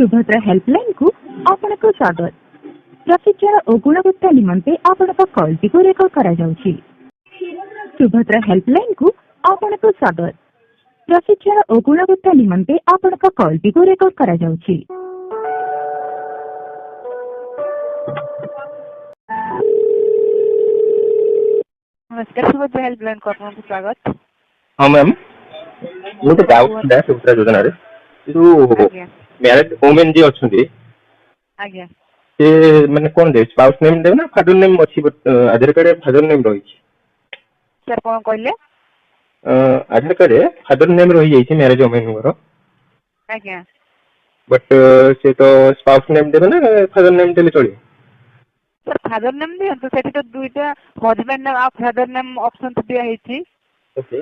Subhadra helpline को आपनको स्वागत। प्रशिक्षण और गुणवत्ता निमंते आपनको कॉल टी को रेकॉर्ड करा जाउछि। सुभद्रा हेल्पलाइन को आपनको स्वागत। प्रशिक्षण और गुणवत्ता निमंते आपनको कॉल टी को रेकॉर्ड करा जाउछि। नमस्कार, सुभद्रा हेल्पलाइन को आपको स्वागत। हाँ मैम, मुझे डाउट था सुभद्रा योजना रे मैरिड वुमेन जी अच्छी आज्ञा से माने कौन दे स्पाउस नेम देव ना फादर नेम अच्छी आधार कार्ड फादर नेम रही सर कौन कहले आधार कार्ड फादर नेम रही जाइए मैरिज वुमेन को आज्ञा बट से तो स्पाउस नेम देव ना फादर नेम देले चली सर फादर नेम दियंतु सेठी तो दुईटा हस्बैंड नेम आ फादर नेम ऑप्शन तो दिया हेछि। ओके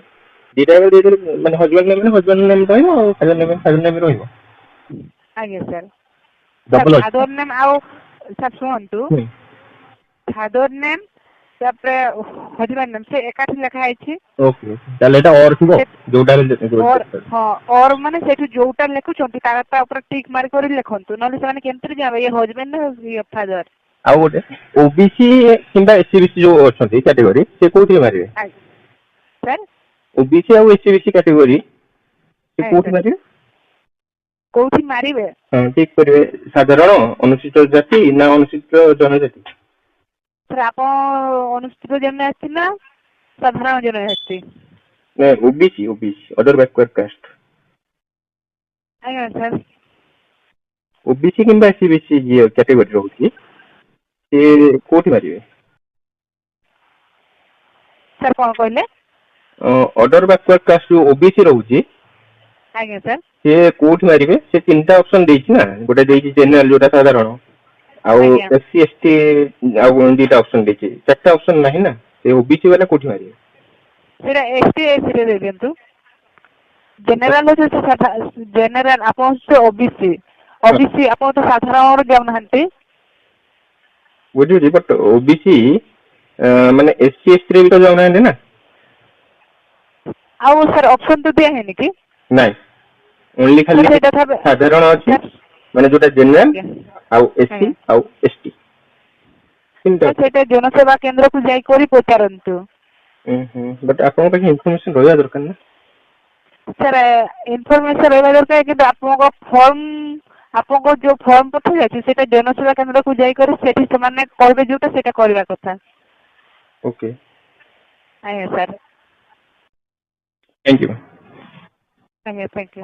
दीटा दे दे माने हस्बैंड नेम रहइबो और फादर नेम रहइबो। आज्ञा सर डबल फादर नेम आ सर सुनतु फादर नेम तापरे हस्बैंड नेम से एकाठी लिखा हेछि। ओके ताले एटा और थिबो जोटा और हां और माने सेठी जोटा लेखु चोंती तारता ऊपर टिक मार करी लेखंतु नले से केमतरी जाबे ये हस्बैंड ना ये फादर आ गोटे ओबीसी किंबा एससीबीसी जो अछंती कैटेगरी से कोठी मारिवे सर ओबीसी आ एससीबीसी कैटेगरी से कोठी मारिवे कोठी मारिवे हां ठीक करिवे साधारण अनुसूचित जाति ना अनुसूचित जनजाति सर आप अनुसूचित जनजाति ना साधारण जनजाति ने ओबीसी अदर बैकवर्ड कास्ट आज्ञा सर ओबीसी किंबा एससीबीसी ये कैटेगरी रहउची से कोठी मारिवे सर कौन कहले अदर बैकवर्ड कास्ट जो ओबीसी रहउची आज्ञा सर से कोठी मारिवे से तीनटा ऑप्शन देछि ना गोटे देछि जनरल जोटा साधारण आउ एससी एसटी आउ दीटा ऑप्शन देछि चारटा ऑप्शन नाही ना से ओबीसी वाला कोठी मारिवे सेरा एसटी एससी रे देबेंतु जनरल हो तो जनरल आपन से ओबीसी आपन तो साधारण और देव नहंती बुझी बट ओबीसी माने एससी एसटी रे भी तो जाउना है ना आउ सर ऑप्शन तो दिया है नि कि नहीं ओनली खाली साधारण अछि माने जोटा जनरल आउ एससी आउ एसटी तो सेटा जनसेवा केंद्र को जाई करी पचारंतु बट आपन पे इंफॉर्मेशन रहया दरकार ना सर इंफॉर्मेशन रहया दरकार कि आपको फॉर्म आपको जो फॉर्म पठा जाछि सेटा जनसेवा केंद्र को जाई करी सेठी समान कहबे जोटा सेटा करबा कथा। ओके आया sir thank you thank you.